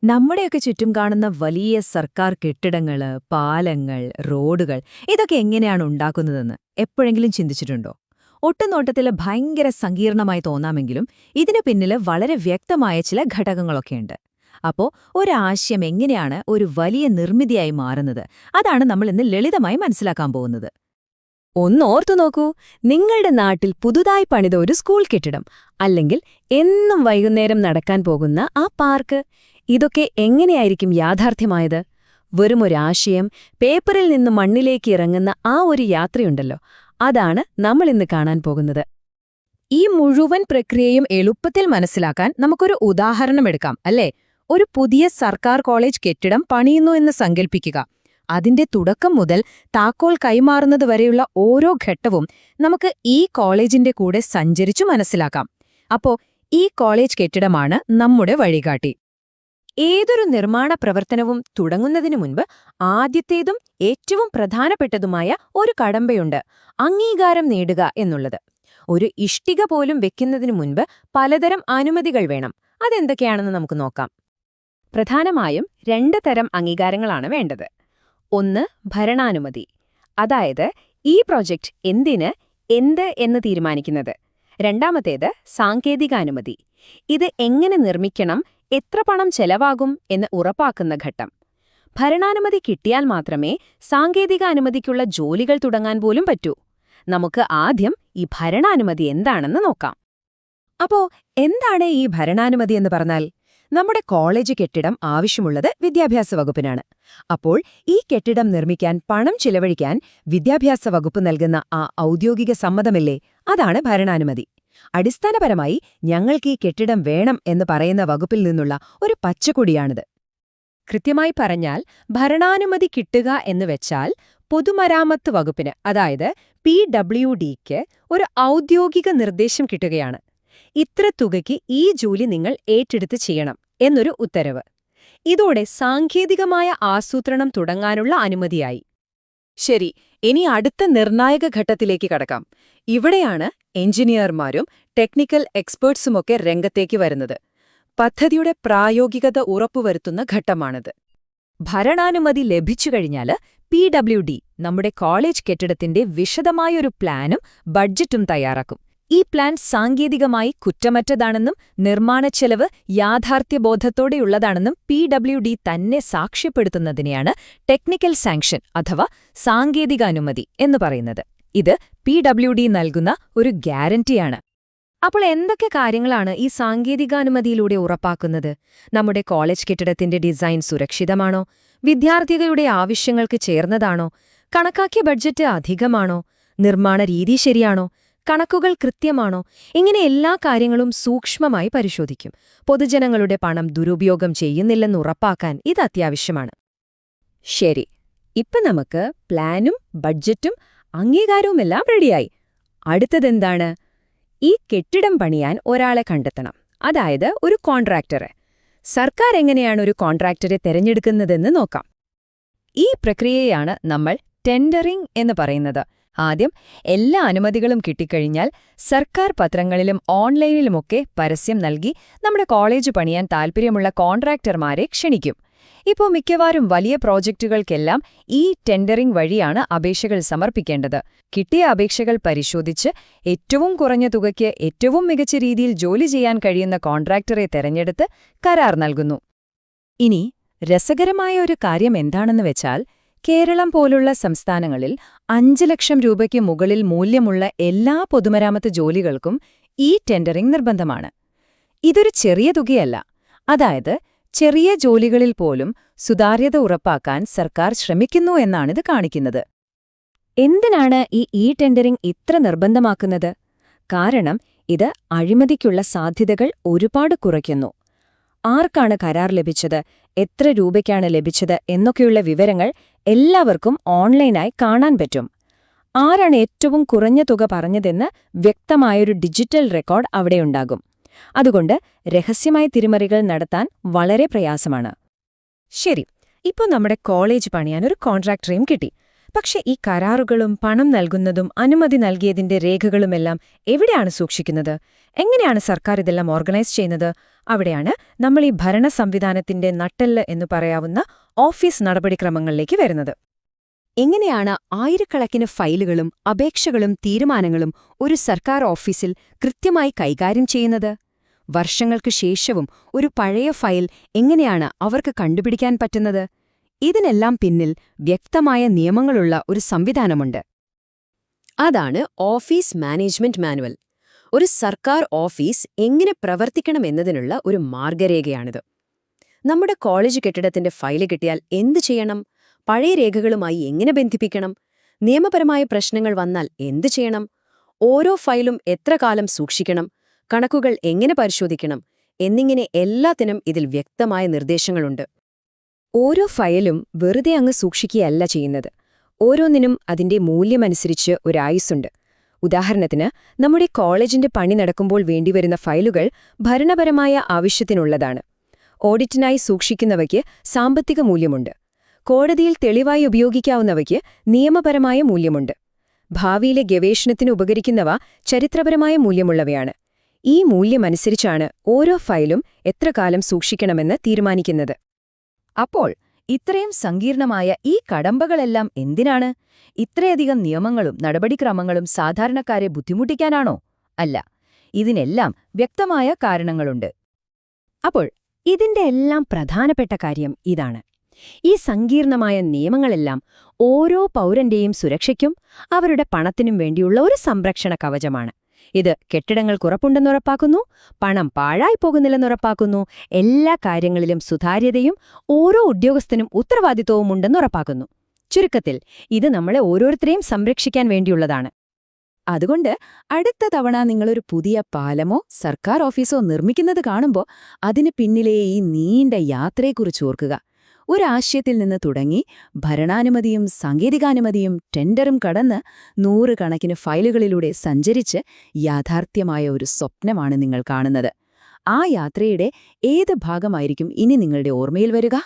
നമ്മുടെയൊക്കെ ചുറ്റും കാണുന്ന വലിയ സർക്കാർ കെട്ടിടങ്ങള്, പാലങ്ങൾ, റോഡുകൾ ഇതൊക്കെ എങ്ങനെയാണ് ഉണ്ടാക്കുന്നതെന്ന് എപ്പോഴെങ്കിലും ചിന്തിച്ചിട്ടുണ്ടോ? ഒട്ടുനോട്ടത്തില് ഭയങ്കര സങ്കീർണമായി തോന്നാമെങ്കിലും ഇതിനു പിന്നില് വളരെ വ്യക്തമായ ചില ഘടകങ്ങളൊക്കെയുണ്ട്. അപ്പോ ഒരാശയം എങ്ങനെയാണ് ഒരു വലിയ നിർമ്മിതിയായി മാറുന്നത്, അതാണ് നമ്മൾ ഇന്ന് ലളിതമായി മനസ്സിലാക്കാൻ പോകുന്നത്. ഒന്നോർത്തു നോക്കൂ, നിങ്ങളുടെ നാട്ടിൽ പുതുതായി പണിത ഒരു സ്കൂൾ കെട്ടിടം, അല്ലെങ്കിൽ എന്നും വൈകുന്നേരം നടക്കാൻ പോകുന്ന ആ പാർക്ക്. ഇതൊക്കെ എങ്ങനെയായിരിക്കും യാഥാർത്ഥ്യമായത്? വെറുമൊരാശയം, പേപ്പറിൽ നിന്ന് മണ്ണിലേക്ക് ഇറങ്ങുന്ന ആ ഒരു യാത്രയുണ്ടല്ലോ, അതാണ് നമ്മളിന്ന് കാണാൻ പോകുന്നത്. ഈ മുഴുവൻ പ്രക്രിയയും എളുപ്പത്തിൽ മനസ്സിലാക്കാൻ നമുക്കൊരു ഉദാഹരണമെടുക്കാം, അല്ലേ? ഒരു പുതിയ സർക്കാർ കോളേജ് കെട്ടിടം പണിയുന്നു എന്ന് സങ്കൽപ്പിക്കുക. അതിന്റെ തുടക്കം മുതൽ താക്കോൽ കൈമാറുന്നതുവരെയുള്ള ഓരോ ഘട്ടവും നമുക്ക് ഈ കോളേജിന്റെ കൂടെ സഞ്ചരിച്ചു മനസ്സിലാക്കാം. അപ്പോ ഈ കോളേജ് കെട്ടിടമാണ് നമ്മുടെ വഴികാട്ടി. ഏതൊരു നിർമ്മാണ പ്രവർത്തനവും തുടങ്ങുന്നതിനു മുൻപ് ആദ്യത്തേതും ഏറ്റവും പ്രധാനപ്പെട്ടതുമായ ഒരു കടമ്പയുണ്ട്: അംഗീകാരം നേടുക എന്നുള്ളത്. ഒരു ഇഷ്ടിക പോലും വെക്കുന്നതിനു മുൻപ് പലതരം അനുമതികൾ വേണം. അതെന്തൊക്കെയാണെന്ന് നമുക്ക് നോക്കാം. പ്രധാനമായും 2 തരം അംഗീകാരങ്ങളാണ് വേണ്ടത്. ഒന്ന്, ഭരണാനുമതി, അതായത് ഈ പ്രോജക്റ്റ് എന്ത് എന്ന് തീരുമാനിക്കുന്നത്. രണ്ടാമത്തേത്, സാങ്കേതികാനുമതി. ഇത് എങ്ങനെ നിർമ്മിക്കണം, എത്ര പണം ചെലവാകും എന്ന് ഉറപ്പാക്കുന്ന ഘട്ടം. ഭരണാനുമതി കിട്ടിയാൽ മാത്രമേ സാങ്കേതികാനുമതിക്കുള്ള ജോലികൾ തുടങ്ങാൻ പോലും പറ്റൂ. നമുക്ക് ആദ്യം ഈ ഭരണാനുമതി എന്താണെന്ന് നോക്കാം. അപ്പോ എന്താണ് ഈ ഭരണാനുമതി എന്ന് പറഞ്ഞാൽ? നമ്മുടെ കോളേജ് കെട്ടിടം ആവശ്യമുള്ളത് വിദ്യാഭ്യാസ വകുപ്പിനാണ്. അപ്പോൾ ഈ കെട്ടിടം നിർമ്മിക്കാൻ പണം ചിലവഴിക്കാൻ വിദ്യാഭ്യാസ വകുപ്പ് നൽകുന്ന ആ ഔദ്യോഗിക സമ്മതമില്ലേ, അതാണ് ഭരണാനുമതി. അടിസ്ഥാനപരമായി ഞങ്ങൾക്ക് ഈ കെട്ടിടം വേണം എന്ന് പറയുന്ന വകുപ്പിൽ നിന്നുള്ള ഒരു പച്ചക്കൊടിയാണിത്. കൃത്യമായി പറഞ്ഞാൽ, ഭരണാനുമതി കിട്ടുക എന്ന് വെച്ചാൽ പൊതുമരാമത്ത് വകുപ്പിന്, അതായത് PWDക്ക് ഒരു ഔദ്യോഗിക നിർദ്ദേശം കിട്ടുകയാണ്. ഇത്ര തുകയ്ക്ക് ഈ ജോലി നിങ്ങൾ ഏറ്റെടുത്ത് ചെയ്യണം എന്നൊരു ഉത്തരവ്. ഇതോടെ സാങ്കേതികമായ ആസൂത്രണം തുടങ്ങാനുള്ള അനുമതിയായി. ശരി, ഇനി അടുത്ത നിർണായക ഘട്ടത്തിലേക്ക് കടക്കാം. ഇവിടെയാണ് എഞ്ചിനീയർമാരും ടെക്നിക്കൽ എക്സ്പേർട്സുമൊക്കെ രംഗത്തേക്ക് വരുന്നത്. പദ്ധതിയുടെ പ്രായോഗികത ഉറപ്പുവരുത്തുന്ന ഘട്ടമാണിത്. ഭരണാനുമതി ലഭിച്ചുകഴിഞ്ഞാൽ PWD നമ്മുടെ കോളേജ് കെട്ടിടത്തിന്റെ വിശദമായൊരു പ്ലാനും ബഡ്ജറ്റും തയ്യാറാക്കും. ഈ പ്ലാൻ സാങ്കേതികമായി കുറ്റമറ്റതാണെന്നും നിർമ്മാണച്ചെലവ് യാഥാർത്ഥ്യബോധത്തോടെയുള്ളതാണെന്നും PWD തന്നെ സാക്ഷ്യപ്പെടുത്തുന്നതിനെയാണ് ടെക്നിക്കൽ സാങ്ഷൻ അഥവാ സാങ്കേതികാനുമതി എന്ന് പറയുന്നത്. ഇത് PWD നൽകുന്ന ഒരു ഗ്യാരന്റിയാണ്. അപ്പോൾ എന്തൊക്കെ കാര്യങ്ങളാണ് ഈ സാങ്കേതികാനുമതിയിലൂടെ ഉറപ്പാക്കുന്നത്? നമ്മുടെ കോളേജ് കെട്ടിടത്തിന്റെ ഡിസൈൻ സുരക്ഷിതമാണോ? വിദ്യാർത്ഥികളുടെ ആവശ്യങ്ങൾക്ക് ചേർന്നതാണോ? കണക്കാക്കിയ ബഡ്ജറ്റ് അധികമാണോ? നിർമ്മാണ രീതി ശരിയാണോ? കണക്കുകൾ കൃത്യമാണോ? ഇങ്ങനെ എല്ലാ കാര്യങ്ങളും സൂക്ഷ്മമായി പരിശോധിക്കും. പൊതുജനങ്ങളുടെ പണം ദുരുപയോഗം ചെയ്യുന്നില്ലെന്ന് ഉറപ്പാക്കാൻ ഇത് അത്യാവശ്യമാണ്. ശരി, ഇപ്പം നമുക്ക് പ്ലാനും ബഡ്ജറ്റും അംഗീകാരവുമെല്ലാം റെഡിയായി. അടുത്തതെന്താണ്? ഈ കെട്ടിടം പണിയാൻ ഒരാളെ കണ്ടെത്തണം, അതായത് ഒരു കോൺട്രാക്ടറെ. സർക്കാർ എങ്ങനെയാണ് ഒരു കോൺട്രാക്ടറെ തെരഞ്ഞെടുക്കുന്നതെന്ന് നോക്കാം. ഈ പ്രക്രിയയാണ് നമ്മൾ ടെൻഡറിംഗ് എന്ന് പറയുന്നത്. ആദ്യം എല്ലാ അനുമതികളും കിട്ടിക്കഴിഞ്ഞാൽ സർക്കാർ പത്രങ്ങളിലും ഓൺലൈനിലുമൊക്കെ പരസ്യം നൽകി നമ്മുടെ കോളേജ് പണിയാൻ താൽപ്പര്യമുള്ള കോൺട്രാക്ടർമാരെ ക്ഷണിക്കും. ഇപ്പോൾ മിക്കവാറും വലിയ പ്രോജക്റ്റുകൾക്കെല്ലാം ഈ ടെൻഡറിംഗ് വഴിയാണ് അപേക്ഷകൾ സമർപ്പിക്കേണ്ടത്. കിട്ടിയ അപേക്ഷകൾ പരിശോധിച്ച് ഏറ്റവും കുറഞ്ഞ തുകയ്ക്ക് ഏറ്റവും മികച്ച രീതിയിൽ ജോലി ചെയ്യാൻ കഴിയുന്ന കോൺട്രാക്ടറെ തെരഞ്ഞെടുത്ത് കരാർ നൽകുന്നു. ഇനി രസകരമായ ഒരു കാര്യം എന്താണെന്ന് വെച്ചാൽ, കേരളം പോലുള്ള സംസ്ഥാനങ്ങളിൽ 5 ലക്ഷം രൂപയ്ക്ക് മുകളിൽ മൂല്യമുള്ള എല്ലാ പൊതുമരാമത്ത് ജോലികൾക്കും ഈ ടെൻഡറിംഗ് നിർബന്ധമാണ്. ഇതൊരു ചെറിയ തുകയല്ല. അതായത് ചെറിയ ജോലികളിൽ പോലും സുതാര്യത ഉറപ്പാക്കാൻ സർക്കാർ ശ്രമിക്കുന്നു എന്നാണിത് കാണിക്കുന്നത്. എന്തിനാണ് ഈ ടെൻഡറിംഗ് ഇത്ര നിർബന്ധമാക്കുന്നത്? കാരണം ഇത് അഴിമതിക്കുള്ള സാധ്യതകൾ ഒരുപാട് കുറയ്ക്കുന്നു. ആർക്കാണ് കരാർ ലഭിച്ചത്, എത്ര രൂപയ്ക്കാണ് ലഭിച്ചത് എന്നൊക്കെയുള്ള വിവരങ്ങൾ എല്ലാവർക്കും ഓൺലൈനായി കാണാൻ പറ്റും. ആരാണ് ഏറ്റവും കുറഞ്ഞ തുക പറഞ്ഞതെന്ന് വ്യക്തമായൊരു ഡിജിറ്റൽ റെക്കോർഡ് അവിടെയുണ്ടാകും. അതുകൊണ്ട് രഹസ്യമായ തിരിമറികൾ നടത്താൻ വളരെ പ്രയാസമാണ്. ശരി, ഇപ്പോൾ നമ്മുടെ കോളേജ് പണിയാൻ ഒരു കോൺട്രാക്ടറെയും കിട്ടി. പക്ഷെ ഈ കരാറുകളും പണം നൽകുന്നതും അനുമതി നൽകിയതിന്റെ രേഖകളുമെല്ലാം എവിടെയാണ് സൂക്ഷിക്കുന്നത്? എങ്ങനെയാണ് സർക്കാർ ഇതെല്ലാം ഓർഗനൈസ് ചെയ്യുന്നത്? അവിടെയാണ് നമ്മൾ ഈ ഭരണ സംവിധാനത്തിന്റെ നട്ടെല്ല് എന്ന് പറയാവുന്ന ഓഫീസ് നടപടിക്രമങ്ങളിലേക്ക് വരുന്നത്. എങ്ങനെയാണ് ആയിരക്കണക്കിന് ഫയലുകളും അപേക്ഷകളും തീരുമാനങ്ങളും ഒരു സർക്കാർ ഓഫീസിൽ കൃത്യമായി കൈകാര്യം ചെയ്യുന്നത്? വർഷങ്ങൾക്ക് ശേഷവും ഒരു പഴയ ഫയൽ എങ്ങനെയാണ് അവർക്ക് കണ്ടുപിടിക്കാൻ പറ്റുന്നത്? ഇതിനെല്ലാം പിന്നിൽ വ്യക്തമായ നിയമങ്ങളുള്ള ഒരു സംവിധാനമുണ്ട്. അതാണ് ഓഫീസ് മാനേജ്മെന്റ് മാനുവൽ. ഒരു സർക്കാർ ഓഫീസ് എങ്ങനെ പ്രവർത്തിക്കണമെന്നതിനുള്ള ഒരു മാർഗരേഖയാണിത്. നമ്മുടെ കോളേജ് കെട്ടിടത്തിന്റെ ഫയല് കിട്ടിയാൽ എന്തു ചെയ്യണം? പഴയ രേഖകളുമായി എങ്ങനെ ബന്ധിപ്പിക്കണം? നിയമപരമായ പ്രശ്നങ്ങൾ വന്നാൽ എന്തു ചെയ്യണം? ഓരോ ഫയലും എത്ര കാലം സൂക്ഷിക്കണം? കണക്കുകൾ എങ്ങനെ പരിശോധിക്കണം? എന്നിങ്ങനെ എല്ലാത്തിനും ഇതിൽ വ്യക്തമായ നിർദ്ദേശങ്ങളുണ്ട്. ഓരോ ഫയലും വെറുതെ അങ്ങ് സൂക്ഷിക്കുകയല്ല ചെയ്യുന്നത്. ഓരോന്നിനും അതിന്റെ മൂല്യമനുസരിച്ച് ഒരായുസ്സുണ്ട്. ഉദാഹരണത്തിന്, നമ്മുടെ കോളേജിന്റെ പണി നടക്കുമ്പോൾ വേണ്ടിവരുന്ന ഫയലുകൾ ഭരണപരമായ ആവശ്യത്തിനുള്ളതാണ്. ഓഡിറ്റിനായി സൂക്ഷിക്കുന്നവയ്ക്ക് സാമ്പത്തിക മൂല്യമുണ്ട്. കോടതിയിൽ തെളിവായി ഉപയോഗിക്കാവുന്നവയ്ക്ക് നിയമപരമായ മൂല്യമുണ്ട്. ഭാവിയിലെ ഗവേഷണത്തിന് ഉപകരിക്കുന്നവ ചരിത്രപരമായ മൂല്യമുള്ളവയാണ്. ഈ മൂല്യമനുസരിച്ചാണ് ഓരോ ഫയലും എത്ര കാലം സൂക്ഷിക്കണമെന്ന് തീരുമാനിക്കുന്നത്. അപ്പോൾ ഇത്രയും സങ്കീർണമായ ഈ കടമ്പകളെല്ലാം എന്തിനാണ്? ഇത്രയധികം നിയമങ്ങളും നടപടിക്രമങ്ങളും സാധാരണക്കാരെ ബുദ്ധിമുട്ടിക്കാനാണോ? അല്ല, ഇതിനെല്ലാം വ്യക്തമായ കാരണങ്ങളുണ്ട്. അപ്പോൾ ഇതിന്റെ എല്ലാം പ്രധാനപ്പെട്ട കാര്യം ഇതാണ്: ഈ സങ്കീർണമായ നിയമങ്ങളെല്ലാം ഓരോ പൗരന്റെയും സുരക്ഷയ്ക്കും അവരുടെ പണത്തിനും വേണ്ടിയുള്ള ഒരു സംരക്ഷണ കവചമാണ്. ഇത് കെട്ടിടങ്ങൾക്കുറപ്പുണ്ടെന്നുറപ്പാക്കുന്നു, പണം പാഴായി പോകുന്നില്ലെന്നുറപ്പാക്കുന്നു, എല്ലാ കാര്യങ്ങളിലും സുതാര്യതയും ഓരോ ഉദ്യോഗസ്ഥനും ഉത്തരവാദിത്വവുമുണ്ടെന്നുറപ്പാക്കുന്നു. ചുരുക്കത്തിൽ, ഇത് നമ്മളെ ഓരോരുത്തരെയും സംരക്ഷിക്കാൻ വേണ്ടിയുള്ളതാണ്. അതുകൊണ്ട് അടുത്ത തവണ നിങ്ങളൊരു പുതിയ പാലമോ സർക്കാർ ഓഫീസോ നിർമ്മിക്കുന്നത് കാണുമ്പോൾ അതിന് പിന്നിലെ ഈ നീണ്ട യാത്രയെക്കുറിച്ച് ഓർക്കുക. ഒരാശയത്തിൽ നിന്ന് തുടങ്ങി ഭരണാനുമതിയും സാങ്കേതികാനുമതിയും ടെൻഡറും കടന്ന് നൂറുകണക്കിന് ഫയലുകളിലൂടെ സഞ്ചരിച്ച് യാഥാർത്ഥ്യമായ ഒരു സ്വപ്നമാണ് നിങ്ങൾ കാണുന്നത്. ആ യാത്രയുടെ ഏത് ഭാഗമായിരിക്കും ഇനി നിങ്ങളുടെ ഓർമ്മയിൽ വരിക?